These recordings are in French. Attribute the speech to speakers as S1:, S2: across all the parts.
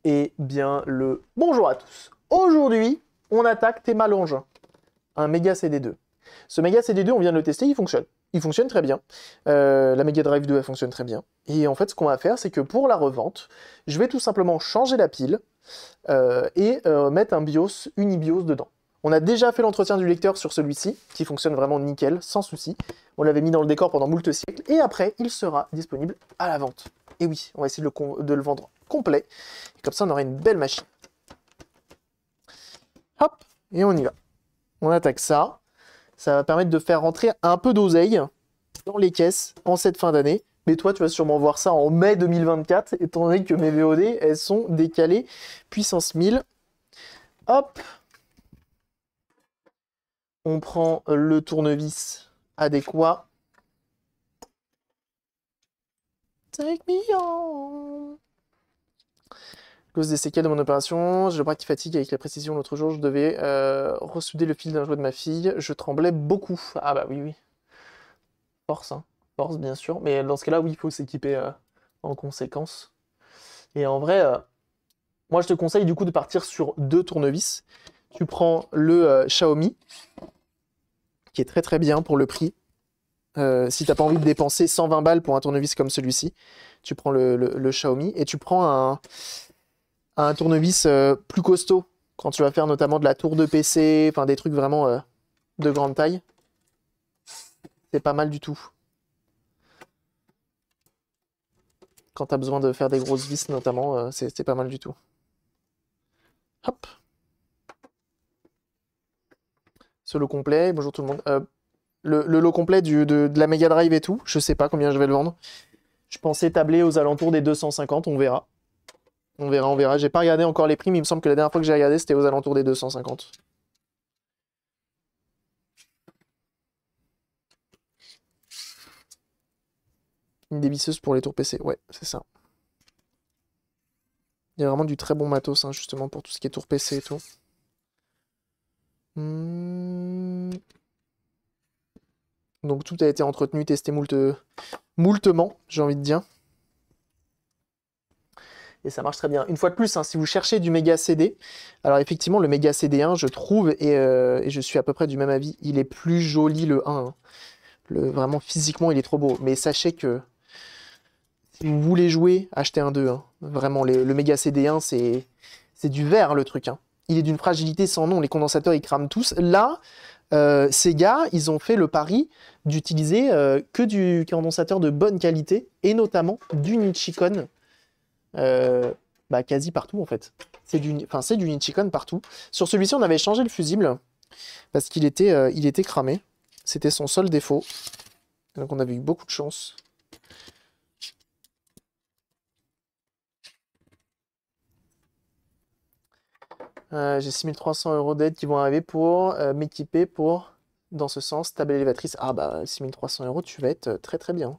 S1: Eh bien, le bonjour à tous. Aujourd'hui, on attaque Théma Longin, un Mega CD2. Ce Mega CD2, on vient de le tester, il fonctionne. Il fonctionne très bien. La Mega Drive 2, elle fonctionne très bien. Et en fait, ce qu'on va faire, c'est que pour la revente, je vais tout simplement changer la pile et mettre un BIOS, Unibios dedans. On a déjà fait l'entretien du lecteur sur celui-ci, qui fonctionne vraiment nickel, sans souci. On l'avait mis dans le décor pendant moult siècles, et après, il sera disponible à la vente. Et oui, on va essayer de le vendre complet. Et comme ça, on aura une belle machine. Hop, et on y va. On attaque ça. Ça va permettre de faire rentrer un peu d'oseille dans les caisses en cette fin d'année. Mais toi, tu vas sûrement voir ça en mai 2024, étant donné que mes VOD, elles sont décalées puissance 1000. Hop. On prend le tournevis adéquat. Take me on. Cause des séquelles de mon opération, j'ai le bras qui fatigue avec la précision. L'autre jour, je devais ressouder le fil d'un jouet de ma fille. Je tremblais beaucoup. Ah bah oui, oui. Force, hein. Force, bien sûr. Mais dans ce cas-là, oui, il faut s'équiper en conséquence. Et en vrai, moi, je te conseille du coup de partir sur 2 tournevis. Tu prends le Xiaomi, qui est très très bien pour le prix. Si t'as pas envie de dépenser 120 balles pour un tournevis comme celui-ci, tu prends le Xiaomi et tu prends un tournevis plus costaud quand tu vas faire notamment de la tour de PC, enfin des trucs vraiment de grande taille. C'est pas mal du tout. Quand tu as besoin de faire des grosses vis notamment, c'est pas mal du tout. Hop. Ce lot complet, bonjour tout le monde. Le lot complet de la Mega Drive et tout, je sais pas combien je vais le vendre. Je pensais tabler aux alentours des 250, on verra. On verra, on verra. J'ai pas regardé encore les prix, mais il me semble que la dernière fois que j'ai regardé, c'était aux alentours des 250. Une dévisseuse pour les tours PC, ouais, c'est ça. Il y a vraiment du très bon matos, hein, justement, pour tout ce qui est tour PC et tout. Donc tout a été entretenu, testé moultement, j'ai envie de dire. Et ça marche très bien. Une fois de plus, hein, si vous cherchez du méga CD, alors effectivement, le méga CD1, je trouve, et je suis à peu près du même avis, il est plus joli le 1. Hein. Vraiment, physiquement, il est trop beau. Mais sachez que si vous voulez jouer, achetez un 2. Hein. Vraiment, le méga CD1, c'est du verre, le truc. Hein. Il est d'une fragilité sans nom. Les condensateurs, ils crament tous. Là, ces gars, ils ont fait le pari d'utiliser que du condensateur de bonne qualité, et notamment du Nichicon. Quasi partout en fait. C'est du Nichicon partout. Sur celui-ci, on avait changé le fusible parce qu'il était, il était cramé. C'était son seul défaut. Donc on avait eu beaucoup de chance. J'ai 6300 € d'aide qui vont arriver pour m'équiper pour, dans ce sens, table élévatrice. Ah bah 6300 €, tu vas être très très bien.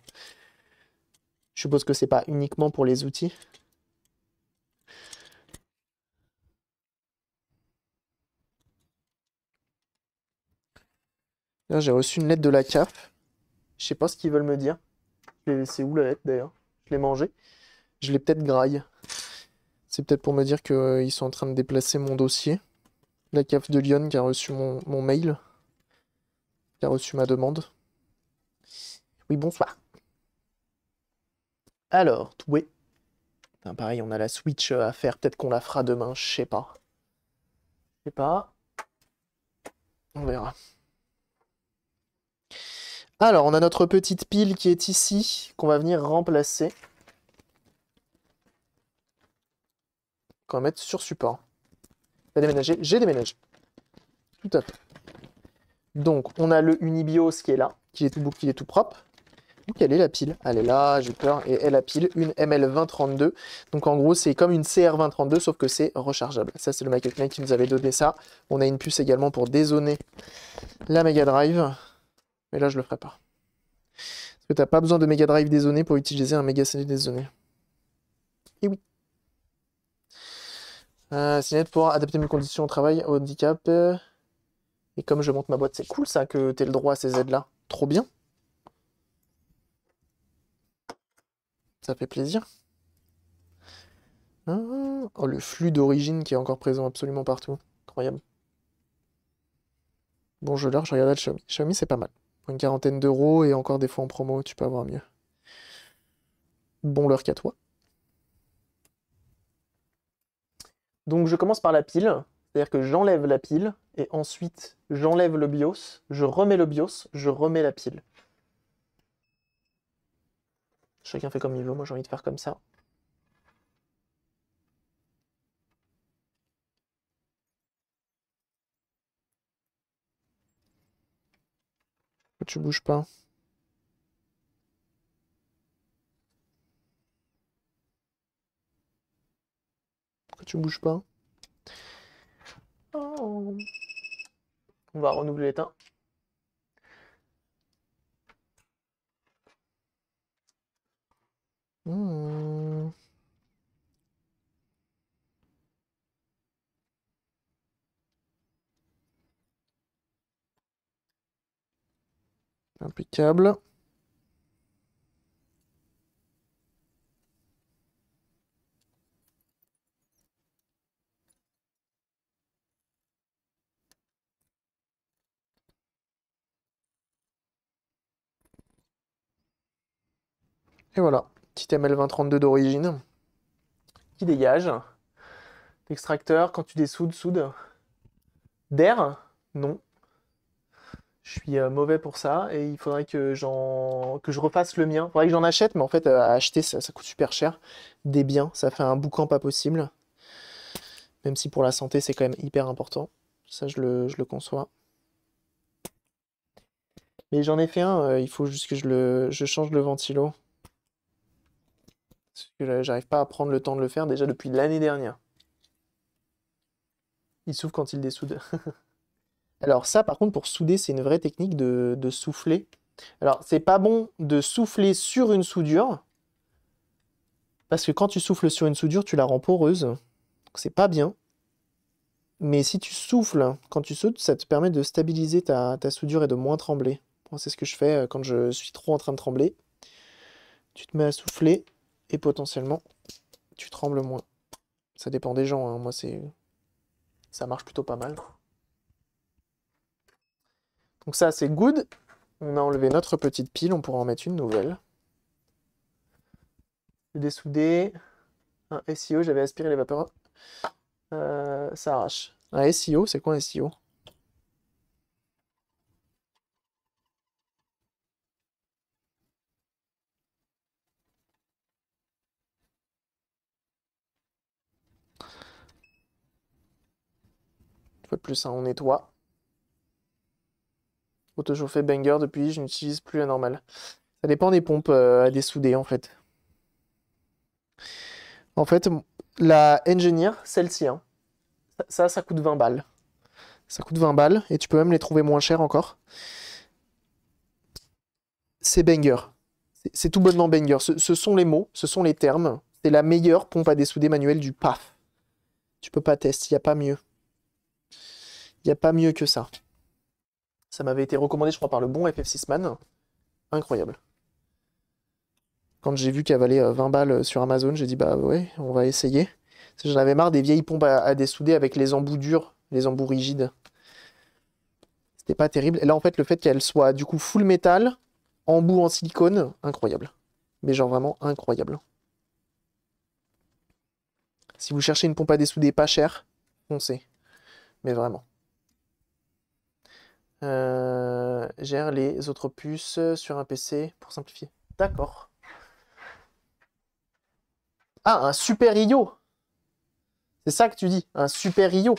S1: Je suppose que c'est pas uniquement pour les outils. Là, j'ai reçu une lettre de la CAF. Je sais pas ce qu'ils veulent me dire. C'est où la lettre d'ailleurs? Je l'ai mangée. Je l'ai peut-être graille. C'est peut-être pour me dire qu'ils sont en train de déplacer mon dossier. La CAF de Lyon qui a reçu mon mail. Qui a reçu ma demande. Oui, bonsoir. Alors, ouais. Pareil, on a la Switch à faire. Peut-être qu'on la fera demain. Je sais pas. Je sais pas. On verra. Alors, on a notre petite pile qui est ici, qu'on va venir remplacer. Qu'on va mettre sur support. T'as déménagé? J'ai déménagé. Tout à fait. Donc, on a le Unibios qui est là, qui est tout beau, qui est tout propre. Donc, elle est la pile. Elle est là, j'ai peur. Et elle a pile une ML2032. Donc, en gros, c'est comme une CR2032, sauf que c'est rechargeable. Ça, c'est le Michael Knight qui nous avait donné ça. On a une puce également pour dézoner la Mega Drive. Mais là, je le ferai pas. Parce que t'as pas besoin de Mega Drive dézoné pour utiliser un Mega CD dézoné. Et oui. C'est net pour adapter mes conditions au travail, au handicap. Et comme je monte ma boîte, c'est cool ça que t'aies le droit à ces aides-là. Trop bien. Ça fait plaisir. Ok, Oh, le flux d'origine qui est encore présent absolument partout. Incroyable. Bon, je regardais le Xiaomi. Xiaomi, c'est pas mal. Pour une quarantaine d'euros et encore des fois en promo, tu peux avoir mieux. Bon leurre qu'à toi. Donc je commence par la pile, c'est-à-dire que j'enlève la pile, et ensuite j'enlève le BIOS, je remets le BIOS, je remets la pile. Chacun fait comme il veut, moi j'ai envie de faire comme ça. Pourquoi tu bouges pas? Pourquoi tu bouges pas? Oh. On va renouveler l'éteint. Mmh. Impeccable. Et voilà, petit ML2032 d'origine qui dégage. L'extracteur, quand tu dessoudes, soude. D'air? Non. Je suis mauvais pour ça et il faudrait que je refasse le mien. Il faudrait que j'en achète, mais en fait, à acheter, ça coûte super cher. Des biens, ça fait un boucan pas possible. Même si pour la santé, c'est quand même hyper important. Ça, je le conçois. Mais j'en ai fait un, il faut juste que je change le ventilo. Parce que j'arrive pas à prendre le temps de le faire déjà depuis l'année dernière. Il souffle quand il dessoude. Alors ça, par contre, pour souder, c'est une vraie technique de souffler. Alors, c'est pas bon de souffler sur une soudure, parce que quand tu souffles sur une soudure, tu la rends poreuse. Donc c'est pas bien. Mais si tu souffles quand tu soudes, ça te permet de stabiliser ta soudure et de moins trembler. Moi, c'est ce que je fais quand je suis trop en train de trembler. Tu te mets à souffler et potentiellement, tu trembles moins. Ça dépend des gens, hein. Moi, ça marche plutôt pas mal. Donc ça, c'est good. On a enlevé notre petite pile, on pourra en mettre une nouvelle. Le dessouder. Un SEO, j'avais aspiré les vapeurs. Ça arrache. Un SEO, c'est quoi un SEO? Une fois de plus, hein, on nettoie. Autochauffé Banger, depuis, je n'utilise plus la normale. Ça dépend des pompes à dessouder, en fait. En fait, la Engineer, celle-ci, hein, ça coûte 20 balles. Ça coûte 20 balles, et tu peux même les trouver moins chers encore. C'est Banger. C'est tout bonnement Banger. Ce sont les mots, ce sont les termes. C'est la meilleure pompe à dessouder manuelle du PAF. Tu peux pas tester, il n'y a pas mieux. Il n'y a pas mieux que ça. Ça m'avait été recommandé, je crois, par le bon FF6man. Incroyable. Quand j'ai vu qu'elle valait 20 balles sur Amazon, j'ai dit bah ouais, on va essayer. Parce que j'en avais marre des vieilles pompes à dessouder avec les embouts durs, les embouts rigides. C'était pas terrible. Et là, en fait, le fait qu'elle soit du coup full métal, embout en silicone, incroyable. Mais genre vraiment incroyable. Si vous cherchez une pompe à dessouder pas chère, foncez. Mais vraiment. Gère les autres puces sur un PC pour simplifier. D'accord. Ah, un super IO. C'est ça que tu dis, un super IO.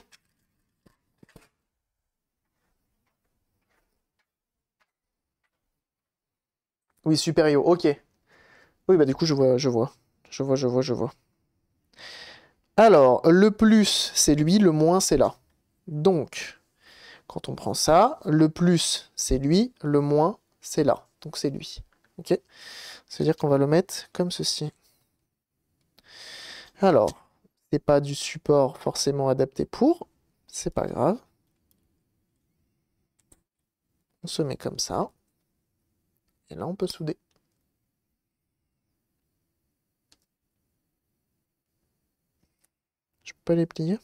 S1: Oui, super IO, ok. Oui, bah du coup, je vois, je vois. Je vois, je vois, je vois. Alors, le plus, c'est lui, le moins, c'est là. Donc, quand on prend ça, le plus, c'est lui, le moins, c'est là. Donc, c'est lui. Ok? C'est-à-dire qu'on va le mettre comme ceci. Alors, c'est pas du support forcément adapté pour, c'est pas grave. On se met comme ça. Et là, on peut souder. Je peux pas les plier?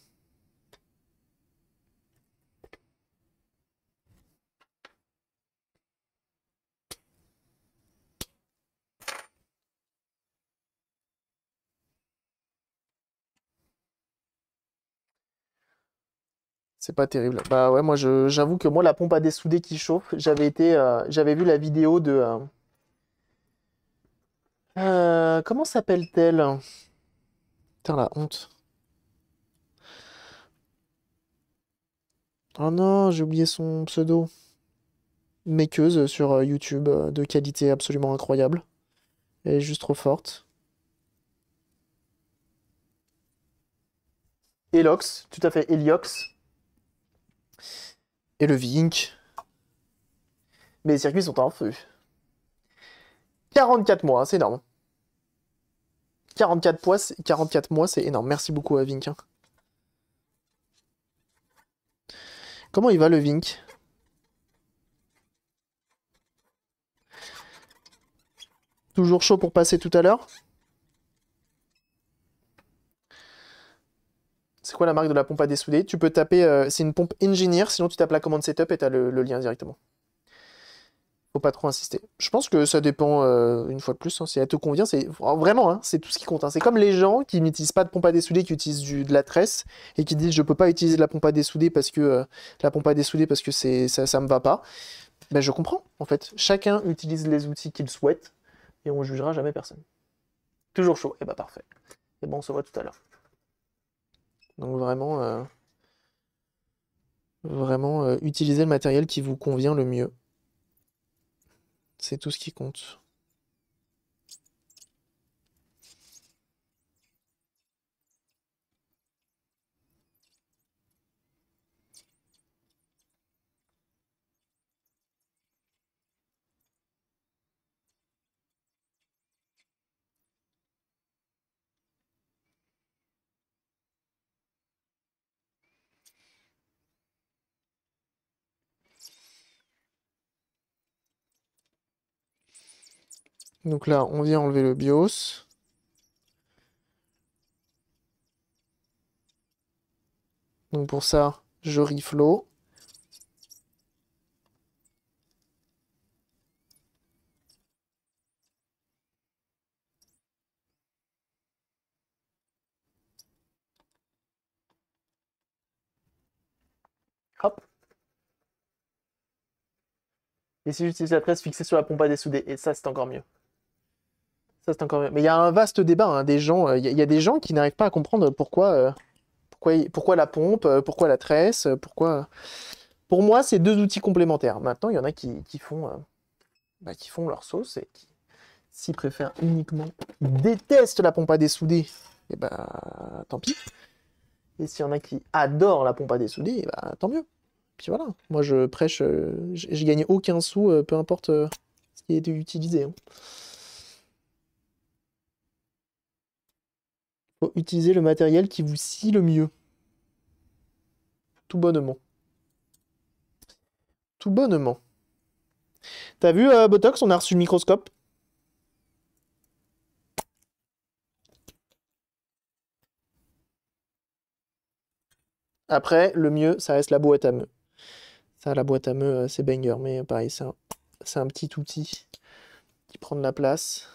S1: C'est pas terrible. Bah ouais, moi j'avoue que moi la pompe à dessouder qui chauffe, j'avais vu la vidéo de comment s'appelle-t-elle? Putain la honte. Oh non, j'ai oublié son pseudo. Makeuse sur YouTube de qualité absolument incroyable. Elle est juste trop forte. Elox, tout à fait, Heliox. Et le Vink. Mais les circuits sont en feu. 44 mois, c'est énorme. 44 mois, c'est énorme. Merci beaucoup à Vink, hein. Comment il va le Vink? Toujours chaud pour passer tout à l'heure? C'est quoi la marque de la pompe à dessouder? Tu peux taper, c'est une pompe Engineer, sinon tu tapes la commande setup et t'as le lien directement. Faut pas trop insister. Je pense que ça dépend, une fois de plus, hein, si elle te convient, c'est vraiment, hein, c'est tout ce qui compte, hein. C'est comme les gens qui n'utilisent pas de pompe à dessouder, qui utilisent de la tresse et qui disent je peux pas utiliser de la pompe à dessouder parce que ça me va pas. Ben je comprends en fait. Chacun utilise les outils qu'il souhaite et on jugera jamais personne. Toujours chaud. Et bah parfait. Et bon, on se voit tout à l'heure. Donc vraiment, utilisez le matériel qui vous convient le mieux. C'est tout ce qui compte. Donc là, on vient enlever le BIOS. Donc pour ça, je reflow. Hop. Et si j'utilise la tresse fixée sur la pompe à dessouder, et ça c'est encore mieux. Ça c'est encore mieux. Mais il y a un vaste débat, hein, des gens, il y a des gens qui n'arrivent pas à comprendre pourquoi la pompe, pourquoi la tresse, pourquoi. Pour moi, c'est deux outils complémentaires. Maintenant, il y en a qui font leur sauce et qui, s'ils préfèrent uniquement, détestent la pompe à dessouder, et bah tant pis. Et s'il y en a qui adorent la pompe à dessouder, et bah tant mieux. Puis voilà, moi je prêche, j'ai gagné aucun sou, peu importe ce qui a été utilisé, hein. Faut utiliser le matériel qui vous scie le mieux. Tout bonnement. Tout bonnement. T'as vu, Botox, on a reçu le microscope. Après, le mieux, ça reste la boîte à meux. Ça, la boîte à meux, c'est banger, mais pareil, c'est un petit outil qui prend de la place.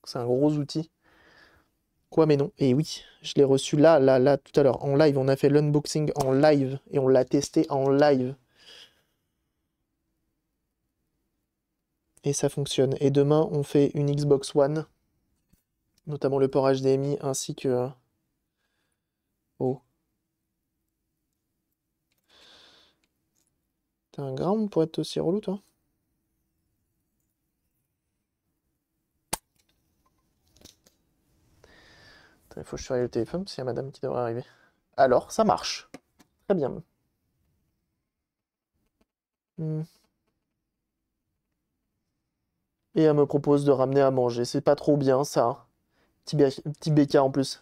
S1: C'est un gros outil. Quoi, mais non. Et oui, je l'ai reçu là, tout à l'heure, en live. On a fait l'unboxing en live et on l'a testé en live. Et ça fonctionne. Et demain, on fait une Xbox One, notamment le port HDMI ainsi que. Oh. T'as un ground pour être aussi relou, toi? Il faut que je surveille le téléphone parce qu'il y a madame qui devrait arriver. Alors, ça marche. Très bien. Hmm. Et elle me propose de ramener à manger. C'est pas trop bien, ça. Petit bécard en plus.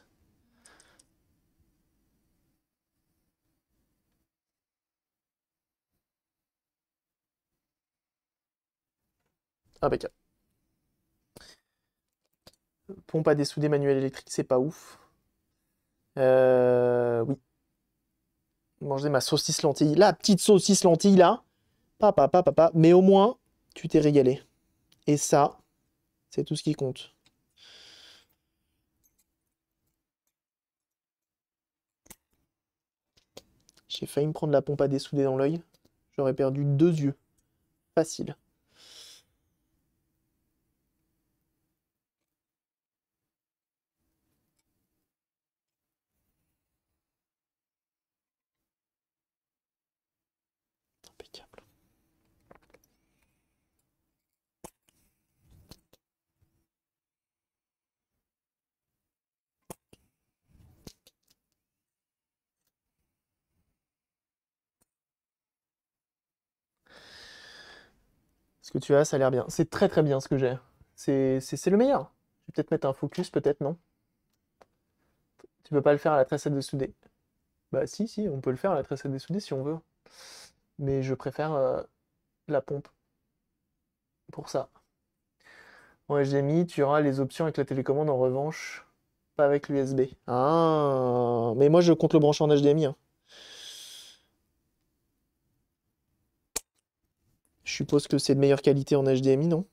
S1: Impeccable. Pompe à dessouder manuel électrique, c'est pas ouf. manger ma saucisse lentille. La petite saucisse lentille, là. Papa, papa, papa. Mais au moins, tu t'es régalé. Et ça, c'est tout ce qui compte. J'ai failli me prendre la pompe à dessouder dans l'œil. J'aurais perdu 2 yeux. Facile. Impeccable. Ce que tu as, ça a l'air bien. C'est très très bien ce que j'ai. C'est le meilleur. Je vais peut-être mettre un focus, peut-être, non? Tu peux pas le faire à la tresse à dessouder. Bah si, si, on peut le faire à la tresse à dessouder si on veut. Mais je préfère la pompe pour ça. En HDMI, tu auras les options avec la télécommande, en revanche, pas avec l'USB. Ah, mais moi je compte le brancher en HDMI, hein. Je suppose que c'est de meilleure qualité en HDMI, non?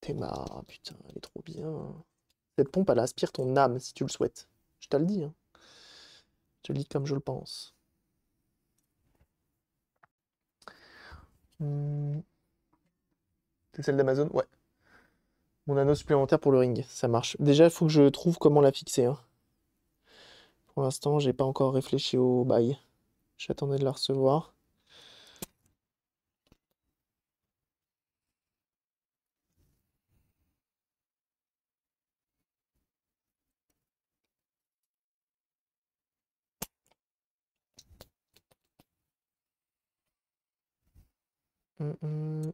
S1: T'es marre, putain, elle est trop bien. Cette pompe, elle aspire ton âme si tu le souhaites. Je te le dis, hein. Je te le dis comme je le pense. Hmm. C'est celle d'Amazon? Ouais. Mon anneau supplémentaire pour le ring, ça marche. Déjà, il faut que je trouve comment la fixer, hein. Pour l'instant, j'ai pas encore réfléchi au bail. J'attendais de la recevoir. Hum, hum.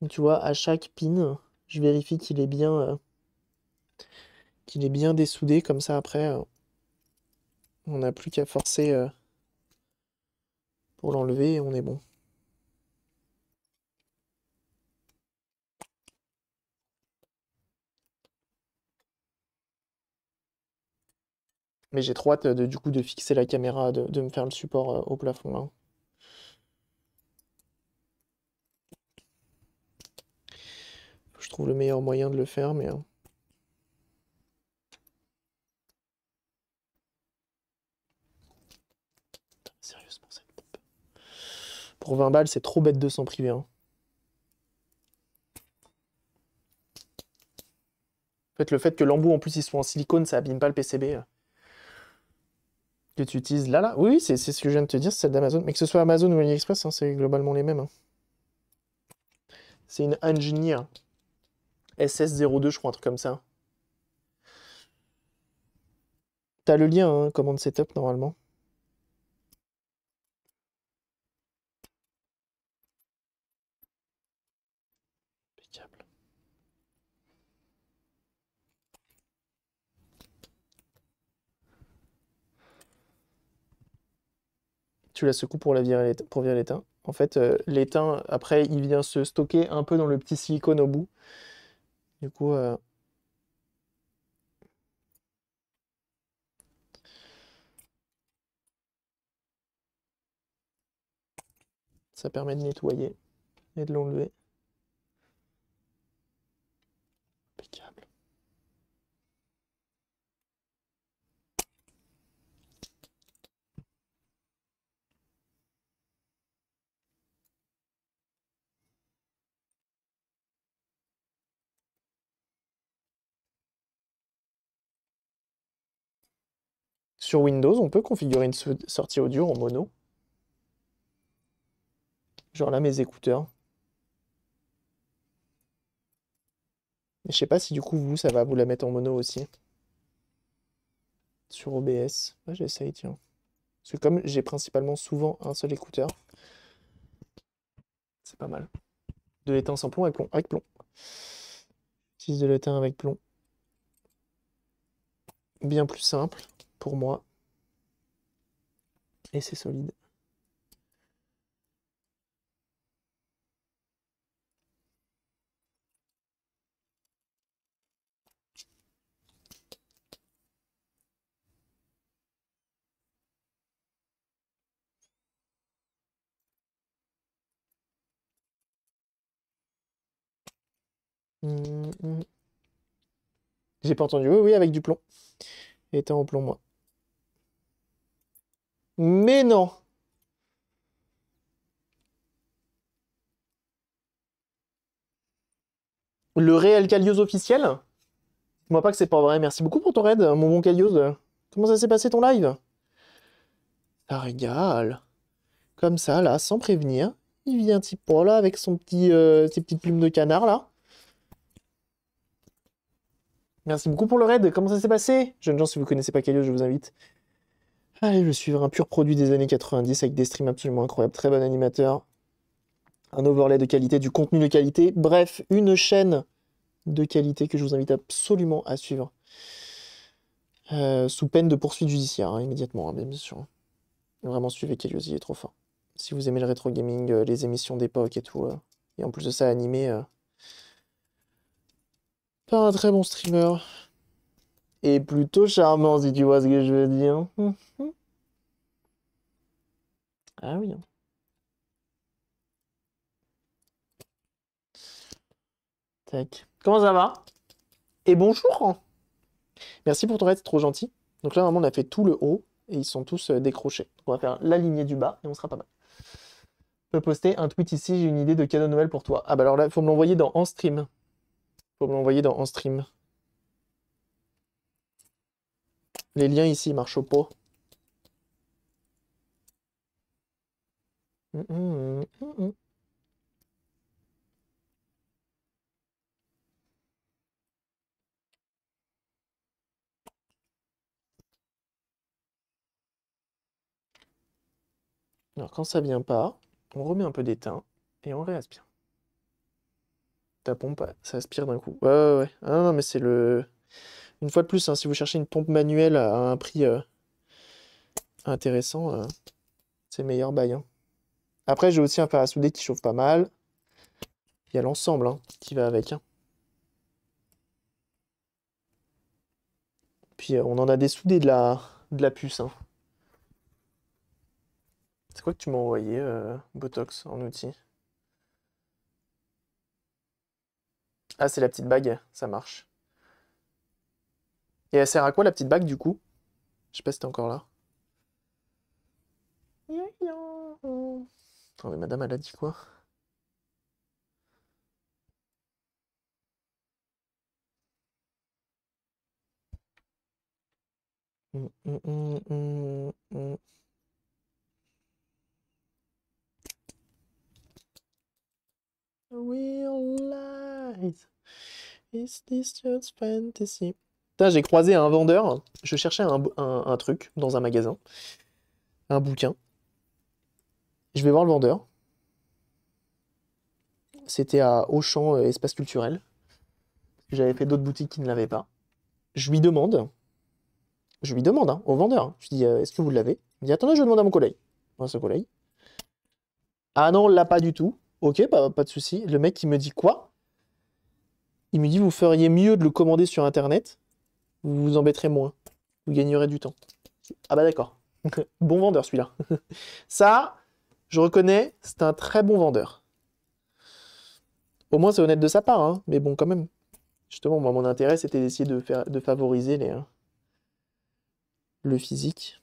S1: Donc, tu vois, à chaque pin, je vérifie qu'il est bien dessoudé. Comme ça, après, on n'a plus qu'à forcer pour l'enlever et on est bon. Mais j'ai trop hâte du coup de fixer la caméra, de me faire le support au plafond là. Faut que je trouve le meilleur moyen de le faire, mais sérieusement, cette pompe. Pour 20 balles, c'est trop bête de s'en priver, hein. En fait, le fait que l'embout en plus il soit en silicone, ça abîme pas le PCB que tu utilises là, là. Oui, oui, c'est ce que je viens de te dire, c'est celle d'Amazon. Mais que ce soit Amazon ou AliExpress, hein, c'est globalement les mêmes, hein. C'est une Engineer SS02, je crois, un truc comme ça. T'as le lien, hein, commande setup normalement. Impeccable. Tu la secoues pour pour virer l'étain. En fait, l'étain, après, il vient se stocker un peu dans le petit silicone au bout. Du coup, ça permet de nettoyer et de l'enlever. Impeccable. Sur Windows, on peut configurer une sortie audio en mono. Genre là, mes écouteurs. Je sais pas si du coup, vous, ça va vous la mettre en mono aussi. Sur OBS. Ouais, j'essaye, tiens. Parce que comme j'ai principalement souvent un seul écouteur, c'est pas mal. De l'étain sans plomb avec plomb. Avec plomb. Utilise de l'étain avec plomb. Bien plus simple pour moi. Et c'est solide. Hum, hum. J'ai pas entendu. Oui, oui, avec du plomb. Étain au plomb, moi. Mais non! Le réel Kalios officiel? Dis-moi pas que c'est pas vrai. Merci beaucoup pour ton raid, mon bon Kalios. Comment ça s'est passé ton live? Ça régale. Comme ça, là, sans prévenir. Il vient petit pas là avec ses petites plumes de canard là. Merci beaucoup pour le raid. Comment ça s'est passé? Jeunes gens, si vous connaissez pas Kalios, je vous invite. Allez le suivre. Un pur produit des années 90 avec des streams absolument incroyables. Très bon animateur. Un overlay de qualité, du contenu de qualité. Bref, une chaîne de qualité que je vous invite absolument à suivre. Sous peine de poursuite judiciaire, hein, immédiatement, hein, bien sûr. Vraiment, suivez Kalios, il est trop fort. Si vous aimez le rétro gaming, les émissions d'époque et tout, et en plus de ça, animé par un très bon streamer. Et plutôt charmant, si tu vois ce que je veux dire. Ah oui. Tac. Comment ça va? Et bonjour! Merci pour ton raid, c'est trop gentil. Donc là, vraiment, on a fait tout le haut, et ils sont tous décrochés. Donc on va faire la lignée du bas, et on sera pas mal. Je peux poster un tweet ici, j'ai une idée de cadeau de Noël pour toi. Ah bah alors là, il faut me l'envoyer dans En Stream. Faut me l'envoyer dans En Stream. Les liens ici, ils marchent pas. Hum, hum, hum, hum. Alors quand ça vient pas, on remet un peu d'étain, et on réaspire. Ta pompe, ça aspire d'un coup. Ouais, ouais, ouais. Ah non, mais c'est le... Une fois de plus, hein, si vous cherchez une pompe manuelle à un prix intéressant, c'est meilleur bail, hein. Après, j'ai aussi un fer à souder qui chauffe pas mal. Il y a l'ensemble hein, qui va avec, hein. Puis on en a des soudés de la puce, hein. C'est quoi que tu m'as envoyé, Botox, en outil? Ah, c'est la petite bague, ça marche. Et elle sert à quoi la petite bague du coup? Je sais pas si t'es encore là. Attends, mais madame, elle a dit quoi? Hum, hum, hum, hum, hum. Real life. Is this just fantasy? Putain, j'ai croisé un vendeur. Je cherchais un truc dans un magasin. Un bouquin. Je vais voir le vendeur. C'était à Auchan, Espace Culturel. J'avais fait d'autres boutiques qui ne l'avaient pas. Je lui demande. Je lui demande hein, au vendeur. Je lui dis, est-ce que vous l'avez? Il me dit, attendez, je demande à mon collègue. Moi, ce collègue. Ah non, on l'a pas du tout. Ok, pas de souci. Le mec, il me dit quoi? Il me dit, vous feriez mieux de le commander sur Internet. Vous vous embêterez moins. Vous gagnerez du temps. Ah bah d'accord. Bon vendeur celui-là. Ça, je reconnais, c'est un très bon vendeur. Au moins, c'est honnête de sa part, hein. Mais bon, quand même. Justement, moi, mon intérêt, c'était d'essayer de favoriser le physique.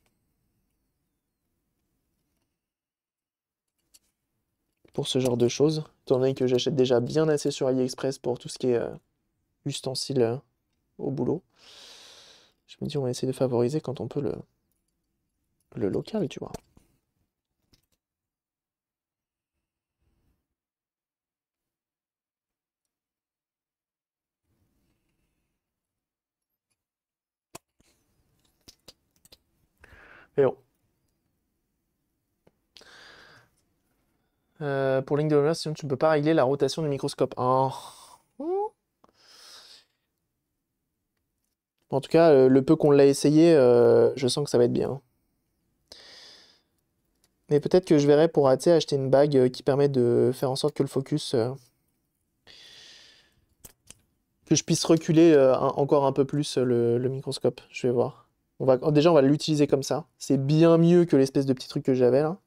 S1: Pour ce genre de choses. Étant donné que j'achète déjà bien assez sur AliExpress pour tout ce qui est ustensiles au boulot. Je me dis, on va essayer de favoriser quand on peut le local, tu vois. Mais bon. Pour ligne de lumière, sinon tu ne peux pas régler la rotation du microscope. Oh. En tout cas, le peu qu'on l'a essayé, je sens que ça va être bien. Mais peut-être que je verrai pour acheter une bague qui permet de faire en sorte que le focus... que je puisse reculer encore un peu plus le microscope. Je vais voir. Déjà, on va l'utiliser comme ça. C'est bien mieux que l'espèce de petit truc que j'avais là.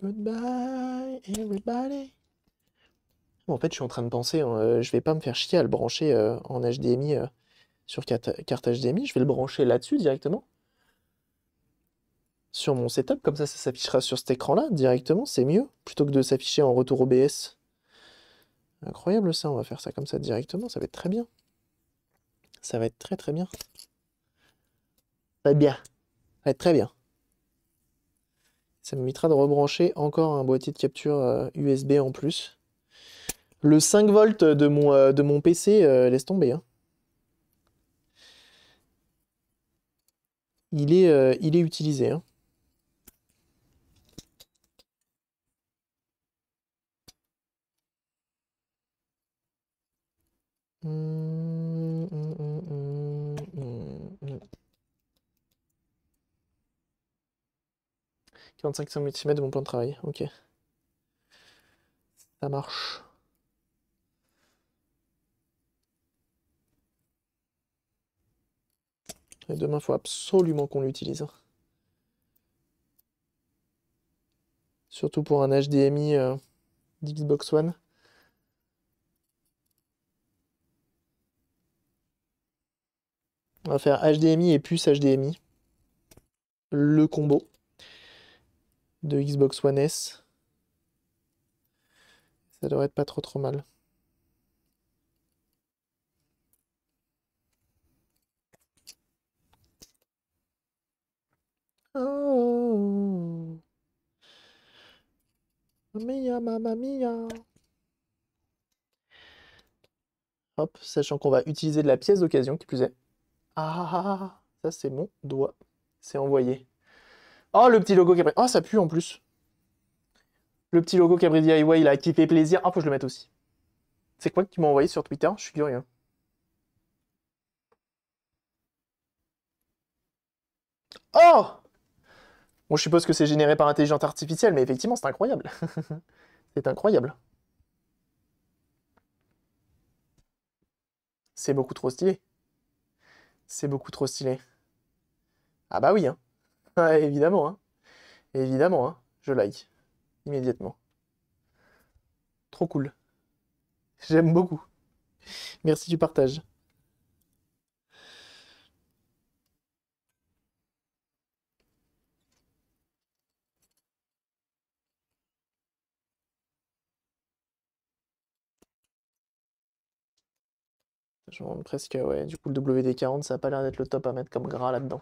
S1: Goodbye, everybody. Bon, en fait, je suis en train de penser, hein, je vais pas me faire chier à le brancher en HDMI sur carte HDMI. Je vais le brancher là-dessus directement. Sur mon setup, comme ça s'affichera sur cet écran-là directement. C'est mieux plutôt que de s'afficher en retour OBS. Incroyable ça, on va faire ça comme ça directement. Ça va être très bien. Ça va être très très bien. Ça va être bien. Ça va être très bien. Ça me permettra de rebrancher encore un boîtier de capture USB en plus. Le 5 volts de mon PC, laisse tomber. Hein. Il est utilisé. Hein. Hum, hum, hum, hum, hum, hum. 45 cm de mon plan de travail. Ok. Ça marche. Et demain, il faut absolument qu'on l'utilise. Hein. Surtout pour un HDMI d'Xbox One. On va faire HDMI et puce HDMI. Le combo de Xbox One S. Ça devrait être pas trop trop mal. Oh, mamma mia, mamma mia. Hop, sachant qu'on va utiliser de la pièce d'occasion, qui plus est. Ah, ça c'est mon doigt. C'est envoyé. Oh, le petit logo Cabri. Oh, ça pue en plus. Le petit logo Cabri DIY là, qui fait plaisir. Ah, faut que je le mette aussi. C'est quoi que tu m'as envoyé sur Twitter? Je suis curieux. Oh! Bon, je suppose que c'est généré par intelligence artificielle, mais effectivement, c'est incroyable. C'est incroyable. C'est beaucoup trop stylé. C'est beaucoup trop stylé. Ah bah oui, hein. Ouais, évidemment, hein. Évidemment, hein. Je like. Immédiatement. Trop cool. J'aime beaucoup. Merci du partage. Je me demande presque, ouais. Du coup, le WD-40, ça a pas l'air d'être le top à mettre comme gras là-dedans.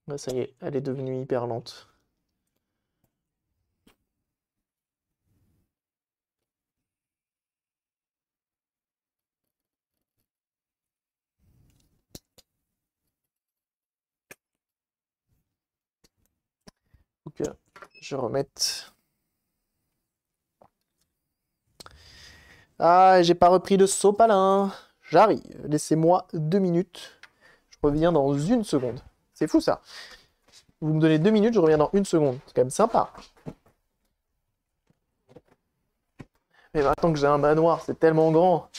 S1: Bah, ça y est, elle est devenue hyper lente. Faut que je remette. Ah, j'ai pas repris de sopalin. J'arrive. Laissez-moi 2 minutes. Je reviens dans une seconde. C'est fou ça. Vous me donnez 2 minutes, je reviens dans une seconde. C'est quand même sympa. Mais maintenant que j'ai un manoir, c'est tellement grand.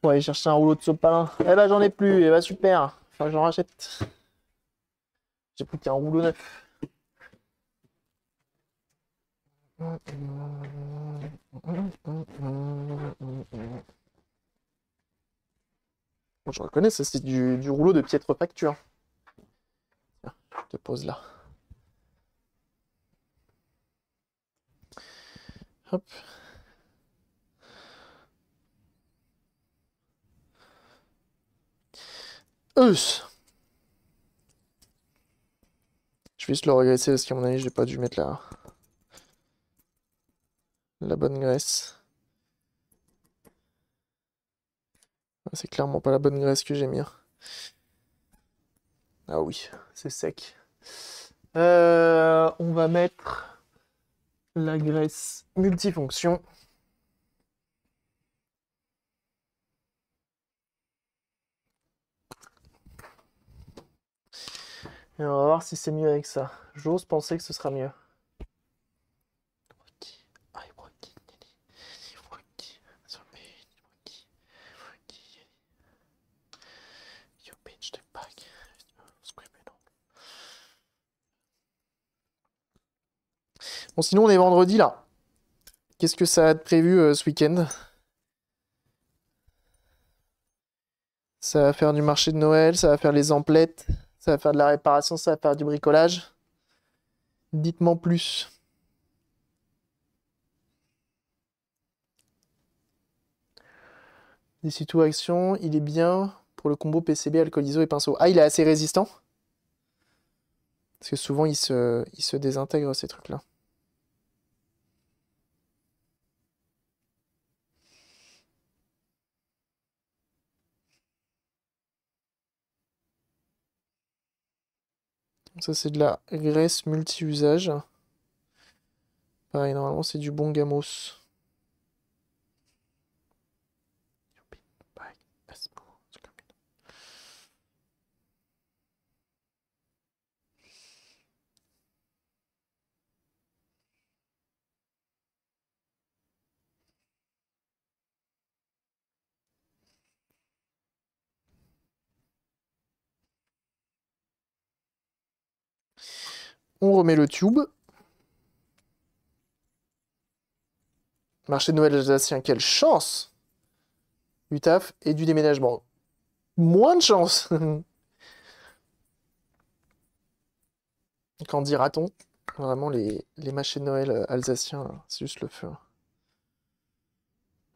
S1: On va aller chercher un rouleau de sopalin. Eh ben j'en ai plus. Eh ben super. Enfin, j'en rachète. J'ai plus qu'un rouleau neuf. Bon, je reconnais, ça c'est du rouleau de piètre facture. Tiens, je te pose là. Hop. Eus. Je vais juste le regresser parce qu'à mon avis, j'ai pas dû mettre la bonne graisse. C'est clairement pas la bonne graisse que j'ai mis. Ah oui, c'est sec. On va mettre la graisse multifonction. Et on va voir si c'est mieux avec ça. J'ose penser que ce sera mieux. Bon, sinon on est vendredi là. Qu'est-ce que ça a de prévu ce week-end? Ça va faire du marché de Noël, ça va faire les emplettes, ça va faire de la réparation, ça va faire du bricolage. Dites-moi plus. D'ici tout action, il est bien pour le combo PCB, alcool iso et pinceau. Ah, il est assez résistant? Parce que souvent il se désintègre ces trucs-là. Ça c'est de la graisse multi-usage. Pareil, normalement c'est du bon gamos. On remet le tube. Marché de Noël alsacien, quelle chance! Du taf et du déménagement. Moins de chance! Qu'en dira-t-on? Vraiment, les marchés de Noël alsaciens, c'est juste le feu.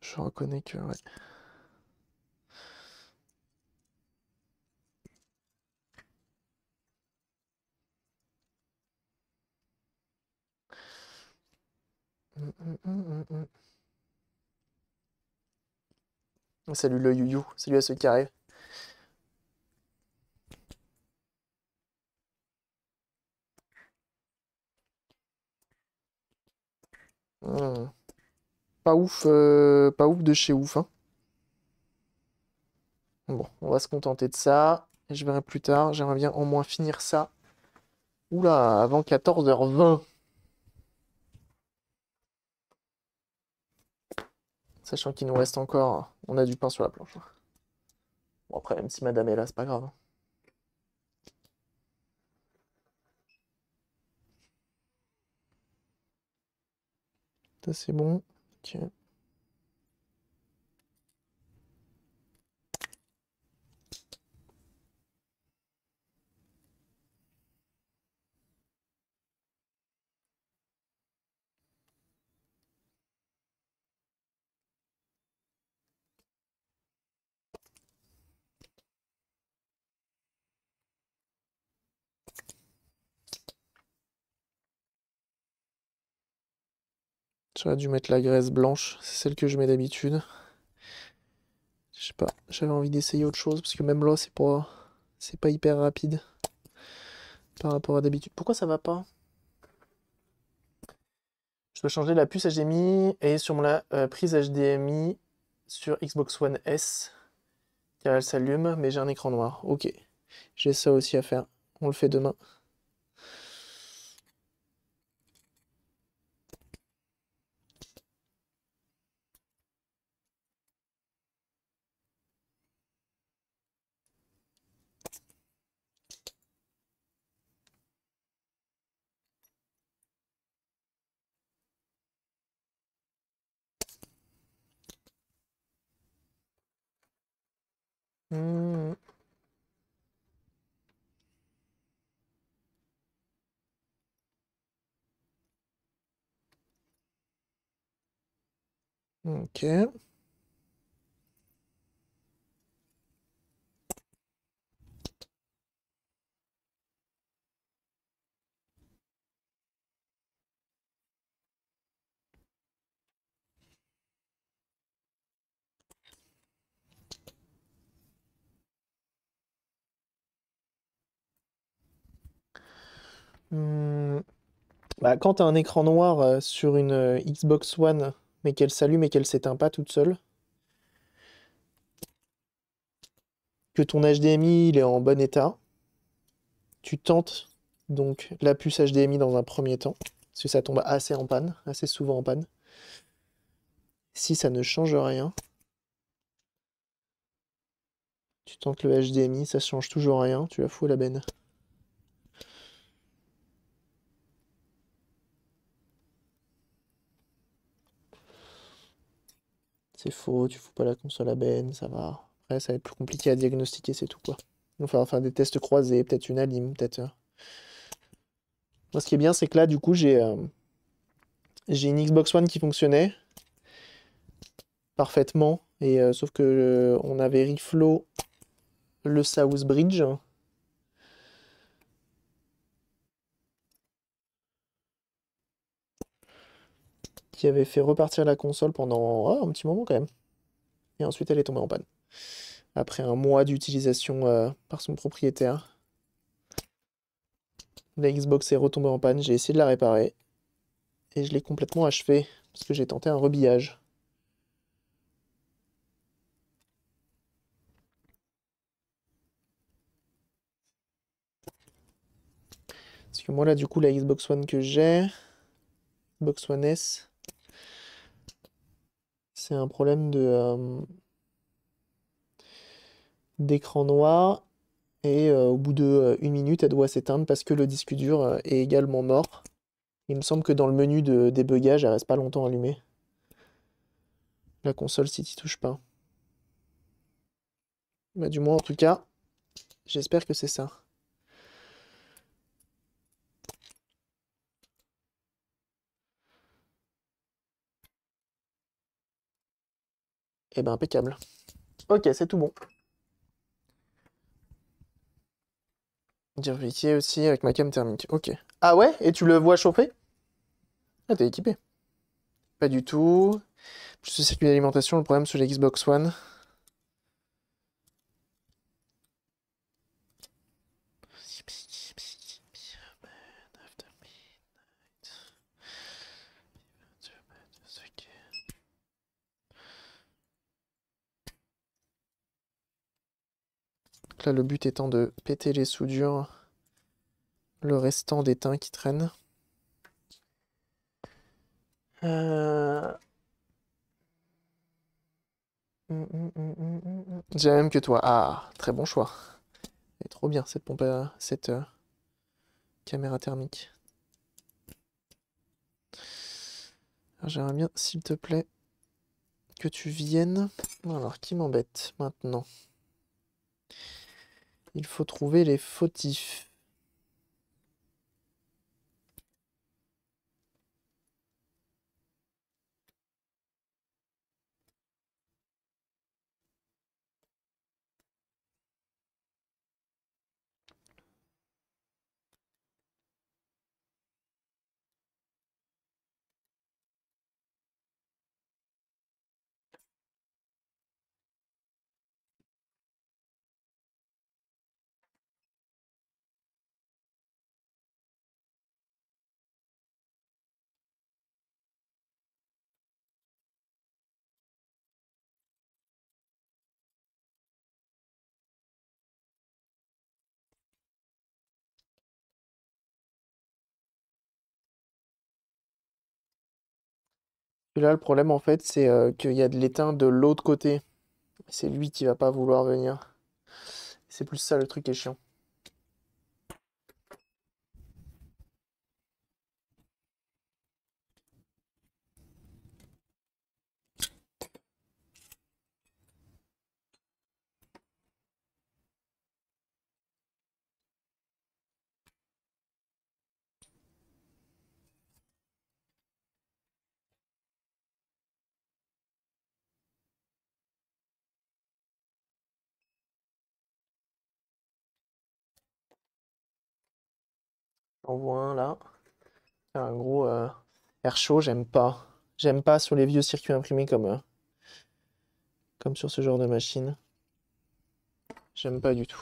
S1: Je reconnais que, ouais. Salut le youyou, salut à ceux qui arrivent. Hmm. Pas ouf de chez ouf, hein. Bon, on va se contenter de ça. Et je verrai plus tard. J'aimerais bien au moins finir ça. Oula, avant 14h20. Sachant qu'il nous reste encore. On a du pain sur la planche. Bon, après, même si madame est là, c'est pas grave. Ça, c'est bon. Ok. J'aurais dû mettre la graisse blanche. C'est celle que je mets d'habitude. Je sais pas. J'avais envie d'essayer autre chose. Parce que même là, c'est pas hyper rapide. Par rapport à d'habitude. Pourquoi ça va pas? Je dois changer la puce HDMI et sur la prise HDMI sur Xbox One S. Car elle s'allume, mais j'ai un écran noir. Ok. J'ai ça aussi à faire. On le fait demain. Hmm. Ok. Hmm. Bah, quand tu as un écran noir sur une Xbox One, mais qu'elle s'allume et qu'elle s'éteint pas toute seule, que ton HDMI il est en bon état, tu tentes donc la puce HDMI dans un premier temps, parce que ça tombe assez en panne, assez souvent en panne. Si ça ne change rien, tu tentes le HDMI, ça change toujours rien, tu la fous à la benne. C'est faux, tu fous pas la console à benne, ça va. Après, ça va être plus compliqué à diagnostiquer, c'est tout quoi. Il va falloir faire des tests croisés, peut-être une alim, peut-être. Moi, ce qui est bien, c'est que là, du coup, j'ai une Xbox One qui fonctionnait parfaitement, et sauf que on avait reflow le South Bridge, qui avait fait repartir la console pendant un petit moment quand même. Et ensuite, elle est tombée en panne. Après un mois d'utilisation par son propriétaire, la Xbox est retombée en panne. J'ai essayé de la réparer et je l'ai complètement achevée parce que j'ai tenté un rebillage. Parce que moi, là, du coup, la Xbox One que j'ai, Xbox One S, c'est un problème d'écran noir. Et au bout de 1 minute, elle doit s'éteindre parce que le disque dur est également mort. Il me semble que dans le menu de débugage, elle reste pas longtemps allumée. La console, si tu touches pas. Bah, du moins, en tout cas, j'espère que c'est ça. Eh ben, impeccable. Ok, c'est tout bon. Dire vérifier aussi avec ma cam thermique. Ok. Ah ouais? Et tu le vois chauffer? Ah, t'es équipé. Pas du tout. Juste circuit d'alimentation, le problème sur la Xbox One. Là, le but étant de péter les soudures, le restant d'étain qui traîne. Euh... J'ai la même que toi. Ah, très bon choix. Elle est trop bien cette pompe cette caméra thermique. Alors, j'aimerais bien, s'il te plaît, que tu viennes. Alors, qui m'embête maintenant? Il faut trouver les fautifs. Et là, le problème, en fait, c'est qu'il y a de l'étain de l'autre côté. C'est lui qui va pas vouloir venir. C'est plus ça le truc qui est chiant. J'en vois un là. Un gros air chaud, j'aime pas. J'aime pas sur les vieux circuits imprimés comme sur ce genre de machine. J'aime pas du tout.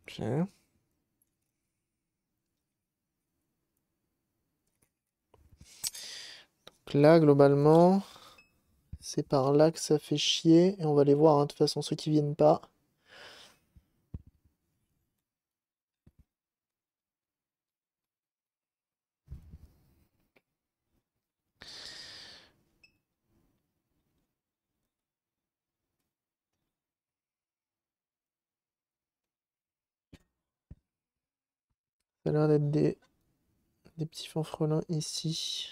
S1: Ok. Donc là, globalement, c'est par là que ça fait chier. Et on va les voir, hein, de toute façon, ceux qui viennent pas. Ça a l'air d'être des petits fanfrelins ici.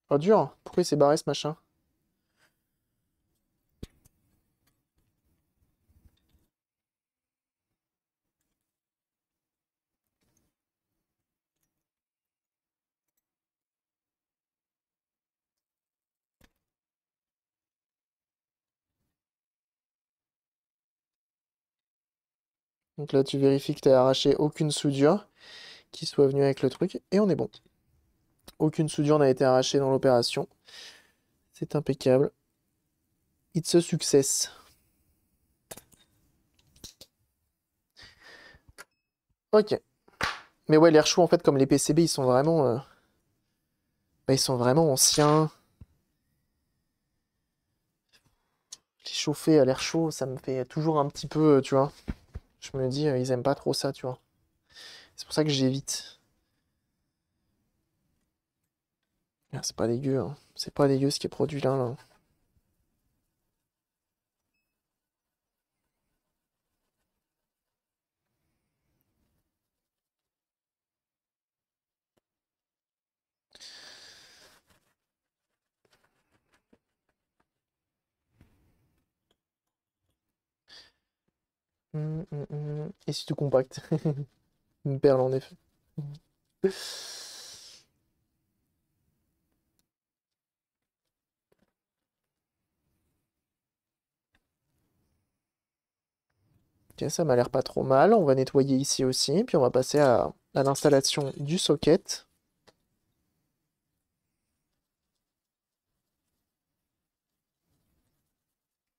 S1: Oh, dur! Pourquoi il s'est barré ce machin? Donc là, tu vérifies que tu as arraché aucune soudure qui soit venue avec le truc. Et on est bon. Aucune soudure n'a été arrachée dans l'opération. C'est impeccable. It's a success. Ok. Mais ouais, l'air chaud, en fait, comme les PCB, ils sont vraiment anciens. Les chauffer à l'air chaud, ça me fait toujours un petit peu, tu vois. Je me dis, ils aiment pas trop ça, tu vois. C'est pour ça que j'évite. Ah, c'est pas dégueu, hein. C'est pas dégueu ce qui est produit là, là. Et si tu compactes. Une perle en effet. Ok, ça m'a l'air pas trop mal. On va nettoyer ici aussi, puis on va passer à l'installation du socket.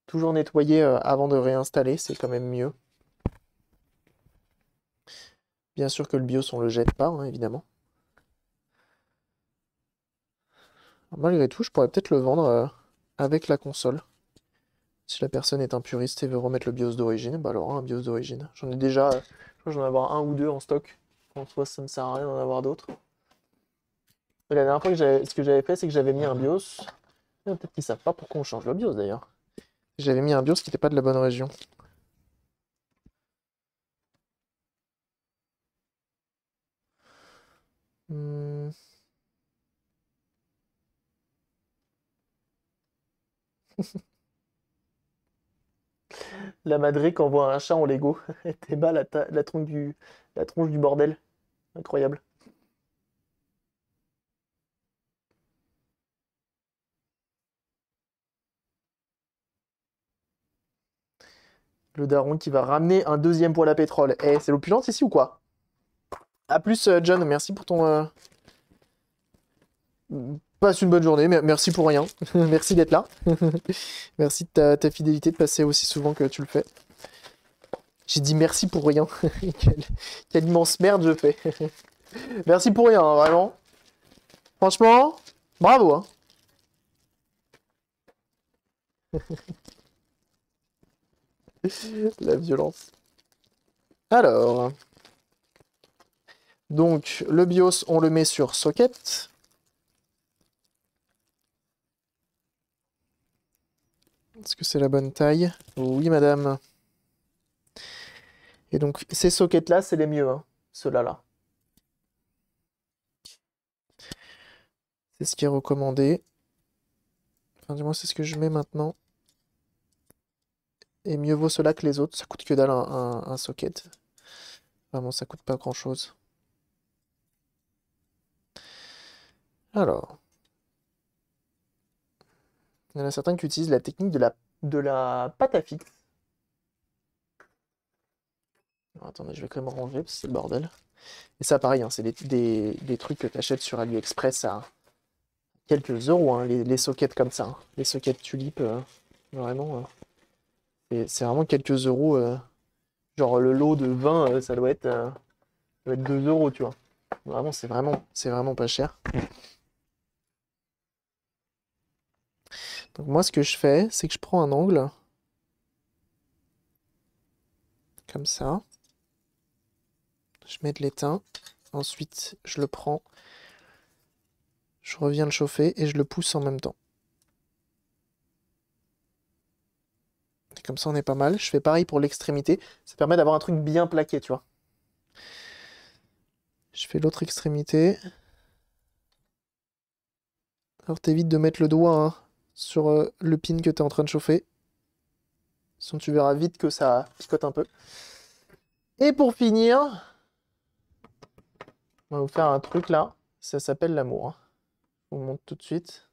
S1: Toujours nettoyer avant de réinstaller, c'est quand même mieux. Bien sûr que le BIOS, on le jette pas, hein, évidemment. Malgré tout, je pourrais peut-être le vendre avec la console. Si la personne est un puriste et veut remettre le BIOS d'origine, bah alors un BIOS d'origine. J'en ai déjà, je crois que j'en ai avoir un ou deux en stock. En soi, ça me sert à rien d'en avoir d'autres. Et la dernière fois ce que j'avais fait, c'est que j'avais mis un BIOS. Peut-être qu'ils savent pas pourquoi on change le BIOS d'ailleurs. J'avais mis un BIOS qui n'était pas de la bonne région. Hmm. La Madrid qui envoie un chat en Lego. T'es bas la tronche du bordel. Incroyable. Le daron qui va ramener un deuxième poêle à pétrole. Eh, c'est l'opulence ici ou quoi? A plus, John. Merci pour ton. Passe une bonne journée. Merci pour rien. Merci d'être là. Merci de ta fidélité de passer aussi souvent que tu le fais. J'ai dit merci pour rien. Quelle immense merde je fais. Merci pour rien, hein, vraiment. Franchement, bravo, hein. La violence. Alors, donc le BIOS, on le met sur socket. Est-ce que c'est la bonne taille? Oui, madame. Et donc, ces sockets-là, c'est les mieux, hein, ceux-là, là. C'est ce qui est recommandé. Enfin, du moins, c'est ce que je mets maintenant. Et mieux vaut cela que les autres. Ça coûte que dalle un socket. Vraiment, ça coûte pas grand-chose. Alors, il y en a certains qui utilisent la technique de la pâte à fixe. Alors, attendez, je vais quand même ranger parce que c'est le bordel. Et ça, pareil, hein, c'est des trucs que tu achètes sur AliExpress à quelques euros, hein, les sockets comme ça, hein. Les sockets Tulip, vraiment, c'est vraiment quelques euros. Genre le lot de 20, ça doit être 2 euros, tu vois. Vraiment, c'est vraiment pas cher. Donc moi, ce que je fais, c'est que je prends un angle, comme ça. Je mets de l'étain. Ensuite, je le prends, je reviens le chauffer et je le pousse en même temps. Et comme ça, on est pas mal. Je fais pareil pour l'extrémité. Ça permet d'avoir un truc bien plaqué, tu vois. Je fais l'autre extrémité. Alors t'évites de mettre le doigt, hein, sur le pin que tu es en train de chauffer. Sinon tu verras vite que ça picote un peu. Et pour finir, on va vous faire un truc là. Ça s'appelle l'amour, hein. Je vous montre tout de suite.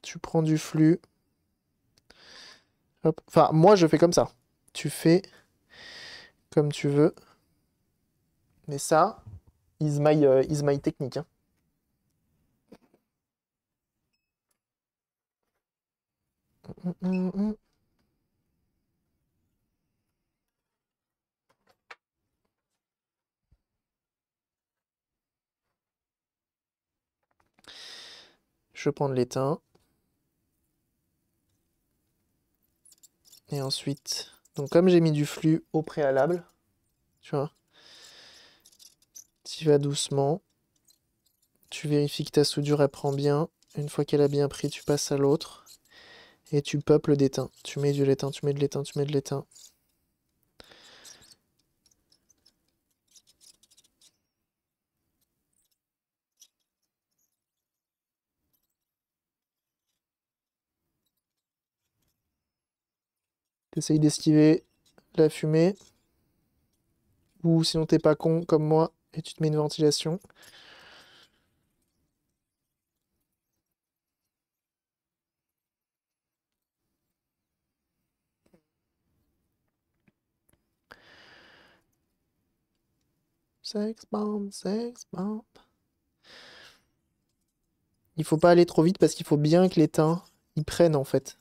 S1: Tu prends du flux. Hop. Enfin, moi je fais comme ça. Tu fais comme tu veux. Mais ça, is my technique, hein. Je prends de l'étain. Et ensuite, donc comme j'ai mis du flux au préalable, tu vois, tu vas doucement. Tu vérifies que ta soudure elle prend bien. Une fois qu'elle a bien pris, tu passes à l'autre. Et tu peuples d'étain. Tu mets du laitin, tu mets de l'étain, tu mets de l'étain. T'essayes d'esquiver la fumée. Ou sinon t'es pas con comme moi et tu te mets une ventilation. Sex bomb, sex bomb. Il faut pas aller trop vite parce qu'il faut bien que l'étain y prenne en fait.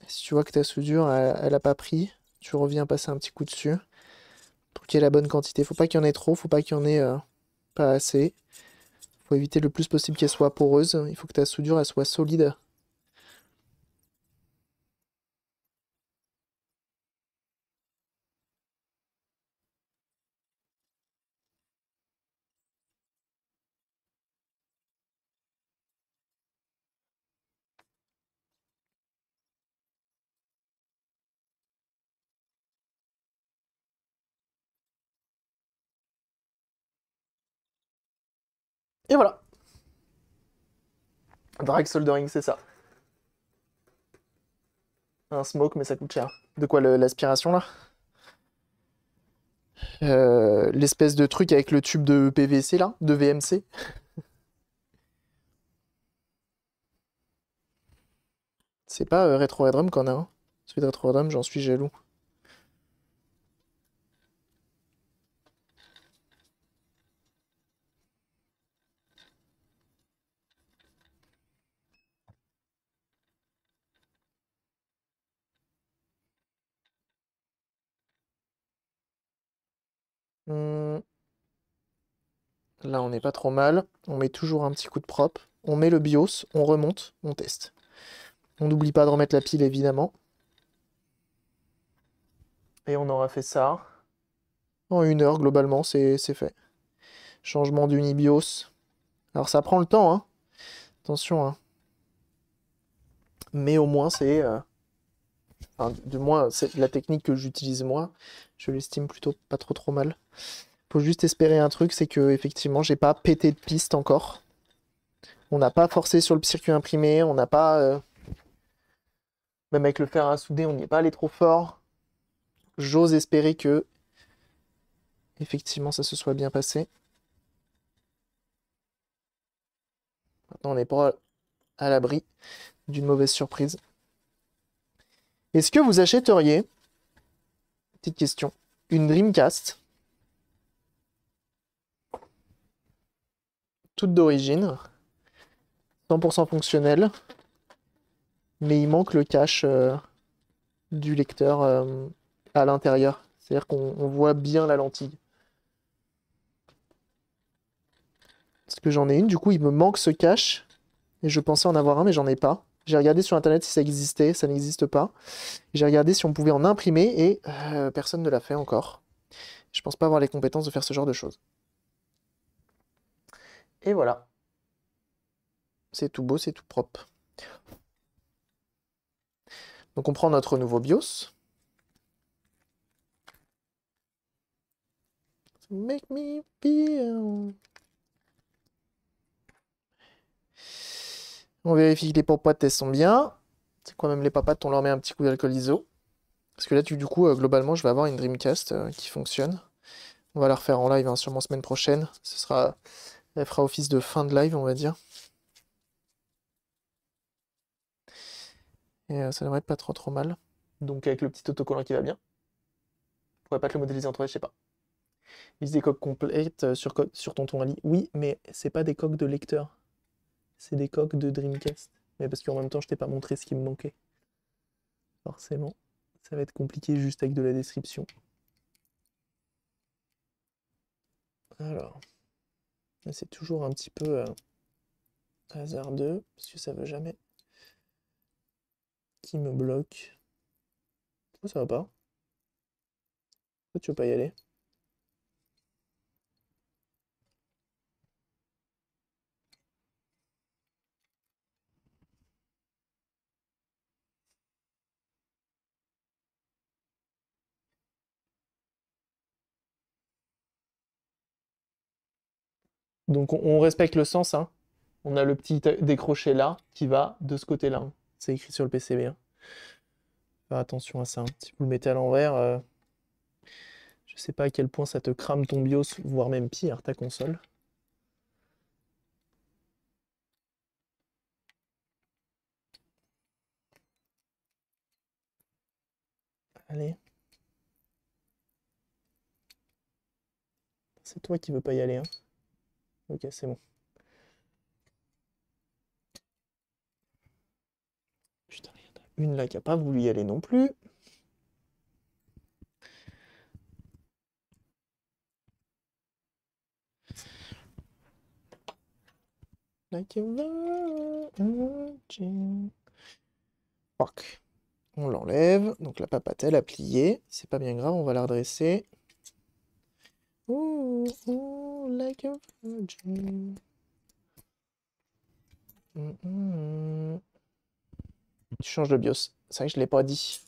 S1: Si tu vois que ta soudure elle a pas pris, tu reviens passer un petit coup dessus pour qu'il y ait la bonne quantité. Faut pas qu'il y en ait trop, faut pas qu'il y en ait pas assez. Faut éviter le plus possible qu'elle soit poreuse. Il faut que ta soudure elle soit solide. Et voilà. Drag soldering, c'est ça. Un smoke, mais ça coûte cher. De quoi l'aspiration là? L'espèce de truc avec le tube de PVC là, de VMC. C'est pas Retro Redrum qu'on a, hein. Celui de Retro Redrum, j'en suis jaloux. Hmm, Là, on n'est pas trop mal. On met toujours un petit coup de propre. On met le BIOS, on remonte, on teste. On n'oublie pas de remettre la pile, évidemment. Et on aura fait ça. En 1 heure, globalement, c'est fait. Changement d'Unibios. Alors, ça prend le temps, hein. Attention, hein. Mais au moins, Enfin, du moins, c'est la technique que j'utilise moi. Je l'estime plutôt pas trop mal. Faut juste espérer un truc, c'est que effectivement, j'ai pas pété de piste encore. On n'a pas forcé sur le circuit imprimé, on n'a pas... même avec le fer à souder, on n'y est pas allé trop fort. J'ose espérer que, effectivement, ça se soit bien passé. Maintenant, on n'est pas à l'abri d'une mauvaise surprise. Est-ce que vous achèteriez, petite question, une Dreamcast, toute d'origine, 100% fonctionnelle, mais il manque le cache du lecteur à l'intérieur. C'est-à-dire qu'on voit bien la lentille. Parce que j'en ai une, du coup, il me manque ce cache. Et je pensais en avoir un, mais j'en ai pas. J'ai regardé sur internet si ça existait, ça n'existe pas. J'ai regardé si on pouvait en imprimer et personne ne l'a fait encore. Je pense pas avoir les compétences de faire ce genre de choses. Et voilà. C'est tout beau, c'est tout propre. Donc on prend notre nouveau BIOS. Make me feel. On vérifie que les papates sont bien. C'est quoi même les papates, on leur met un petit coup d'alcool ISO. Parce que là, du coup, globalement, je vais avoir une Dreamcast qui fonctionne. On va la refaire en live, hein, sûrement semaine prochaine. Elle fera office de fin de live, on va dire. Et ça devrait être pas trop mal. Donc avec le petit autocollant qui va bien. Je pourrais pas te le modéliser en 3D, je sais pas. Vise des coques complètes sur Tonton Ali. Oui, mais c'est pas des coques de lecteur. C'est des coques de Dreamcast. Mais parce qu'en même temps, je t'ai pas montré ce qui me manquait. Forcément, ça va être compliqué juste avec de la description. Alors, c'est toujours un petit peu hasardeux, parce que ça veut jamais. Qui me bloque? Pourquoi ça va pas? Pourquoi tu veux pas y aller? Donc on respecte le sens, hein. On a le petit décroché là qui va de ce côté-là, hein. C'est écrit sur le PCB, hein. Faire attention à ça, hein. Si vous le mettez à l'envers, je sais pas à quel point ça te crame ton BIOS, voire même pire, ta console. Allez. C'est toi qui veux pas y aller, hein. Ok, c'est bon. Putain, il y en a une là qui a pas voulu y aller non plus. Like a virgin. Fuck. On l'enlève. Donc la papate, elle a plié. C'est pas bien grave, on va la redresser. Ooh, ooh, like a virgin. Tu changes de BIOS. C'est vrai que je l'ai pas dit.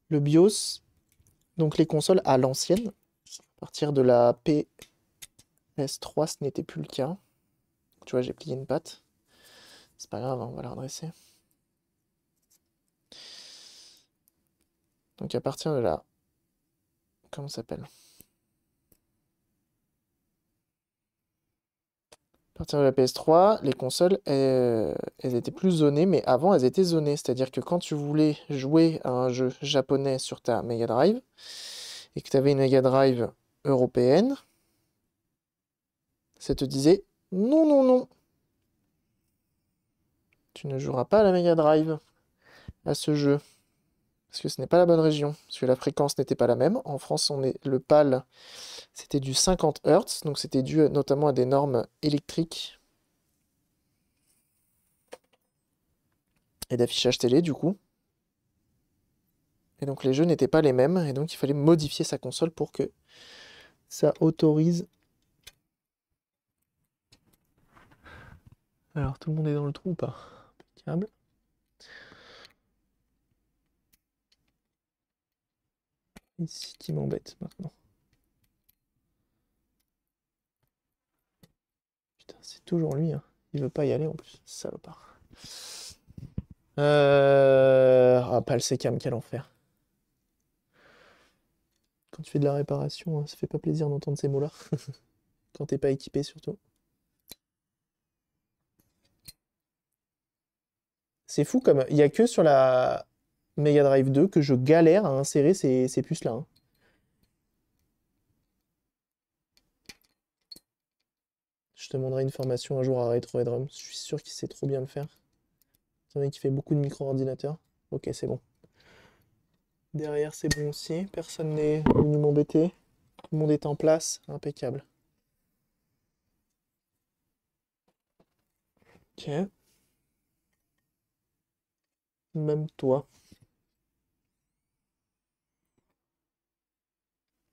S1: Le BIOS, donc les consoles à l'ancienne, à partir de la PS3, ce n'était plus le cas. Tu vois, j'ai plié une patte. C'est pas grave, hein, on va la redresser. Donc à partir de là, comment ça s'appelle? À partir de la PS3, les consoles, elles étaient plus zonées, mais avant, elles étaient zonées. C'est-à-dire que quand tu voulais jouer à un jeu japonais sur ta Mega Drive, et que tu avais une Mega Drive européenne, ça te disait non, non, non, tu ne joueras pas à la Mega Drive, à ce jeu. Parce que ce n'est pas la bonne région, parce que la fréquence n'était pas la même. En France, le PAL, c'était du 50 Hz, donc c'était dû notamment à des normes électriques et d'affichage télé, du coup. Et donc les jeux n'étaient pas les mêmes, et donc il fallait modifier sa console pour que ça autorise. Alors tout le monde est dans le trou ou pas? Impeccable. Ici qui m'embête maintenant. Putain, c'est toujours lui, hein. Il veut pas y aller en plus, salopard. Ah, pas le Secam, quel enfer. Quand tu fais de la réparation, hein, ça fait pas plaisir d'entendre ces mots-là. Quand t'es pas équipé surtout. C'est fou comme. Il y a que sur la Mega Drive 2 que je galère à insérer ces puces-là, hein. Je demanderai une formation un jour à Retro Headroom. Je suis sûr qu'il sait trop bien le faire. C'est un mec qui fait beaucoup de micro-ordinateurs. Ok, c'est bon. Derrière, c'est bon aussi. Personne n'est venu m'embêter. Tout le monde est en place. Impeccable. Ok. Même toi.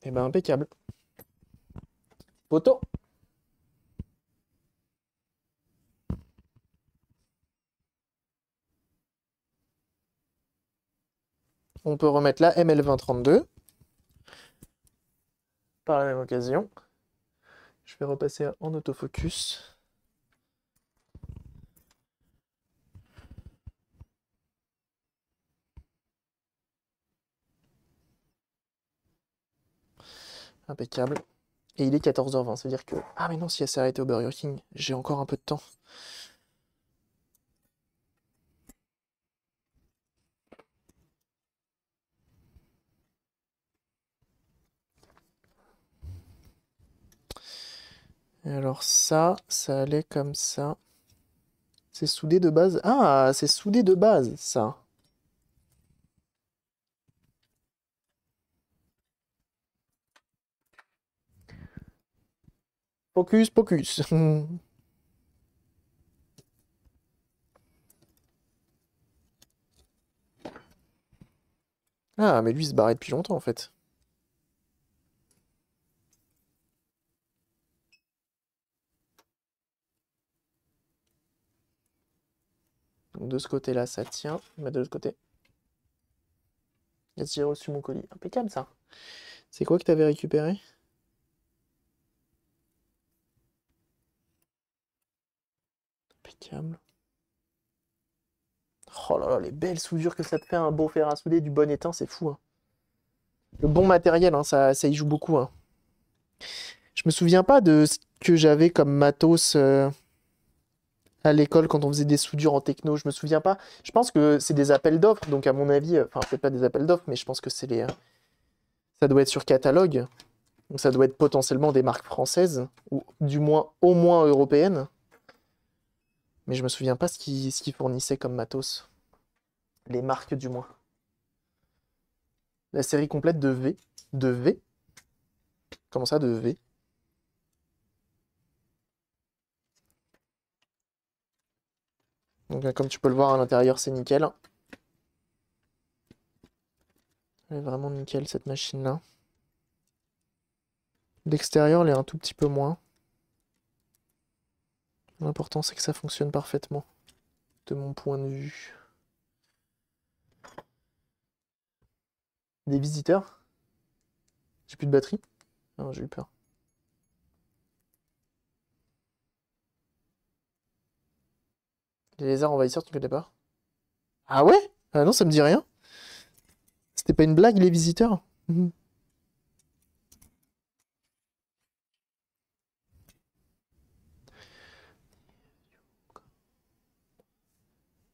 S1: Eh ben, impeccable. Photo. On peut remettre la ML2032. Par la même occasion. Je vais repasser en autofocus. Impeccable. Et il est 14h20, ça veut dire que... Ah mais non, si elle s'est arrêtée au Burger King, j'ai encore un peu de temps. Et alors ça allait comme ça. C'est soudé de base. Ah, c'est soudé de base, ça. Focus, focus. Ah, mais lui, il se barrait depuis longtemps, en fait. Donc de ce côté-là, ça tient. Mais de l'autre côté... Est-ce que j'ai reçu mon colis? Impeccable, ça. C'est quoi que t'avais récupéré? Impeccable. Oh là là, les belles soudures que ça te fait, un beau fer à souder du bon étain, c'est fou, hein. Le bon matériel, hein, ça y joue beaucoup, hein. Je me souviens pas de ce que j'avais comme matos à l'école quand on faisait des soudures en techno. Je me souviens pas. Je pense que c'est des appels d'offres, donc à mon avis, enfin peut-être pas des appels d'offres, mais je pense que c'est ça doit être sur catalogue. Donc ça doit être potentiellement des marques françaises, ou du moins au moins européennes. Mais je me souviens pas ce qu'ils fournissaient comme matos. Les marques du moins. La série complète de V. De V? Comment ça, de V? Donc comme tu peux le voir à l'intérieur, c'est nickel. Elle est vraiment nickel cette machine-là. L'extérieur, elle est un tout petit peu moins. L'important, c'est que ça fonctionne parfaitement, de mon point de vue. Des visiteurs? J'ai plus de batterie? Ah, j'ai eu peur. Les lézards envahisseurs, tu connais pas? Ah ouais? Ah non, ça me dit rien. C'était pas une blague, les visiteurs? Mhm.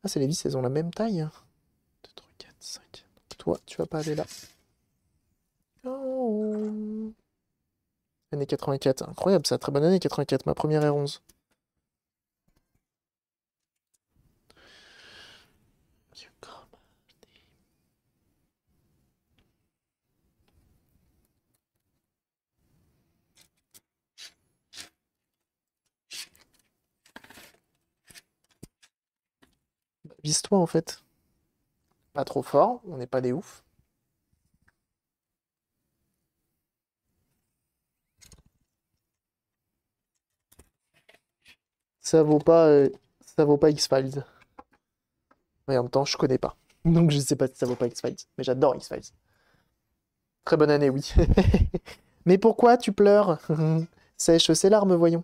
S1: Ah, c'est les vis, elles ont la même taille. 2, 3, 4, 5. Donc toi, tu vas pas aller là. Oh. Année 84. Incroyable, ça. Très bonne année 84. Ma première R11. Vise-toi, en fait. Pas trop fort. On n'est pas des oufs. Ça vaut pas, ça vaut pas X-Files. Mais en même temps, je connais pas. Donc je sais pas si ça vaut pas X-Files. Mais j'adore X-Files. Très bonne année, oui. Mais pourquoi tu pleures? Sèche ses larmes, voyons.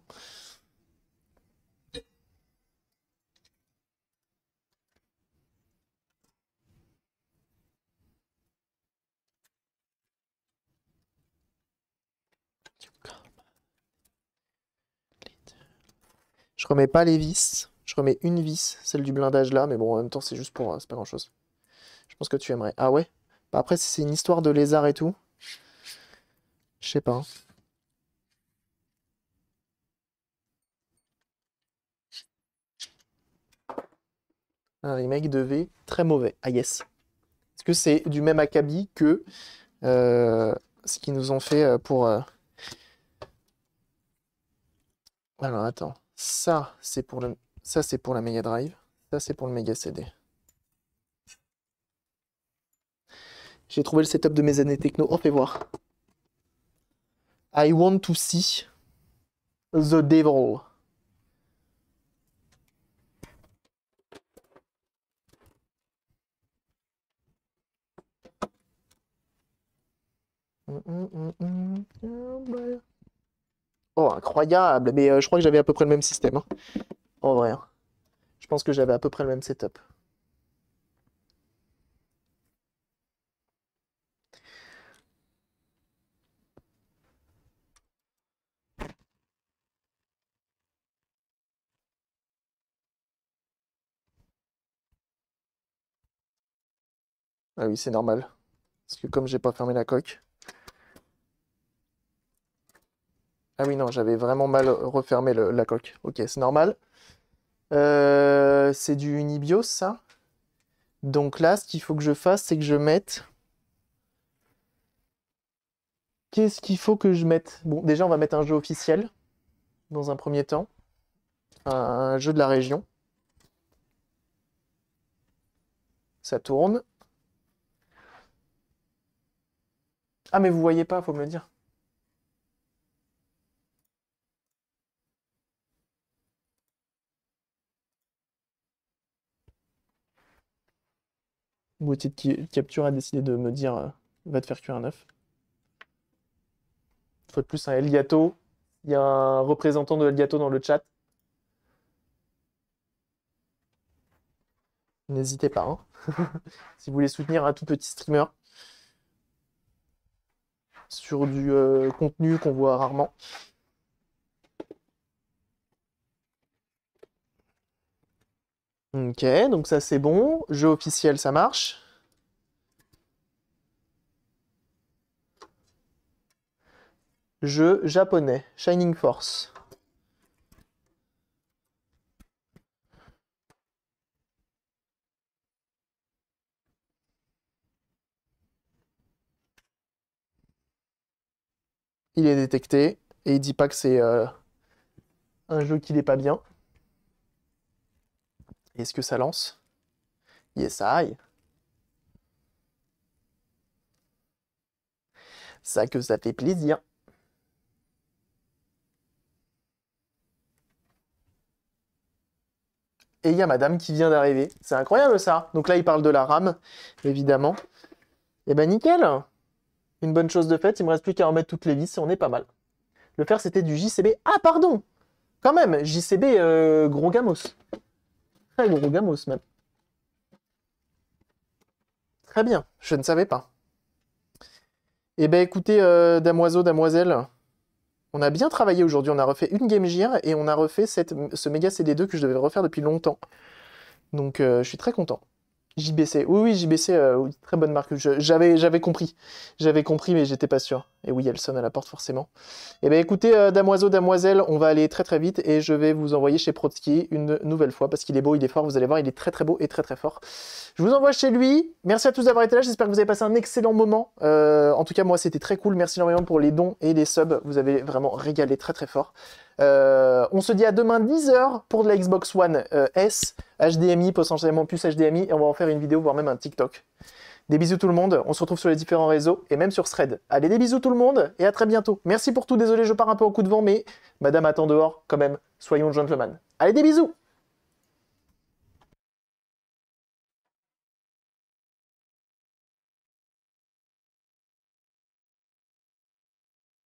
S1: Je remets pas les vis. Je remets une vis, celle du blindage là, mais bon, en même temps, c'est juste pour... c'est pas grand-chose. Je pense que tu aimerais. Ah ouais? Bah après, si c'est une histoire de lézard et tout, je sais pas, hein. Un remake de V, très mauvais. Ah yes. Est-ce que c'est du même acabit que euh, ce qu'ils nous ont fait pour... Alors attends, ça c'est pour le... ça c'est pour la Mega Drive, ça c'est pour le Mega CD. J'ai trouvé le setup de mes années techno. Oh, fais voir. I want to see the devil. Oh, incroyable. Mais je crois que j'avais à peu près le même système, hein. En vrai, hein. Je pense que j'avais à peu près le même setup. Ah oui, c'est normal. Parce que comme j'ai pas fermé la coque. Ah oui, non, j'avais vraiment mal refermé la coque. Ok, c'est normal. C'est du Unibios, ça. Donc là, ce qu'il faut que je fasse, c'est que je mette... Qu'est-ce qu'il faut que je mette? Bon, déjà, on va mettre un jeu officiel, dans un premier temps. Un jeu de la région. Ça tourne. Ah, mais vous voyez pas, faut me le dire. L'outil de capture a décidé de me dire va te faire cuire un œuf. Une fois de plus, un Elgato. Il y a un représentant de Elgato dans le chat. N'hésitez pas, hein. Si vous voulez soutenir un tout petit streamer sur du contenu qu'on voit rarement. Ok, donc ça c'est bon. Jeu officiel, ça marche. Jeu japonais, Shining Force. Il est détecté et il dit pas que c'est un jeu qui n'est pas bien. Est-ce que ça lance? Yes, I. Ça que ça fait plaisir. Et il y a madame qui vient d'arriver. C'est incroyable ça. Donc là, il parle de la RAM, évidemment. Et ben nickel. Une bonne chose de faite. Il me reste plus qu'à remettre toutes les vis et on est pas mal. Le fer, c'était du JCB. Ah, pardon! Quand même, JCB gros gamos. Très gros gamos, même. Très bien, je ne savais pas. Eh ben écoutez, damoiseau, damoiselle, on a bien travaillé aujourd'hui. On a refait une Game Gear et on a refait ce Mega CD2 que je devais refaire depuis longtemps. Donc je suis très content. JBC, oui, oui, JBC, oui, très bonne marque. J'avais compris. J'avais compris, mais j'étais pas sûr. Et oui, elle sonne à la porte, forcément. Eh bien, écoutez, damoiseau, damoiselle, on va aller très très vite et je vais vous envoyer chez Protsky une nouvelle fois parce qu'il est beau, il est fort. Vous allez voir, il est très très beau et très très fort. Je vous envoie chez lui. Merci à tous d'avoir été là. J'espère que vous avez passé un excellent moment. En tout cas, moi, c'était très cool. Merci énormément pour les dons et les subs. Vous avez vraiment régalé très très fort. On se dit à demain 10h pour de la Xbox One S, HDMI, potentiellement plus HDMI, et on va en faire une vidéo, voire même un TikTok. Des bisous tout le monde, on se retrouve sur les différents réseaux, et même sur Thread. Allez, des bisous tout le monde, et à très bientôt. Merci pour tout, désolé je pars un peu en coup de vent, mais madame attend dehors, quand même, soyons gentlemen. Allez, des bisous!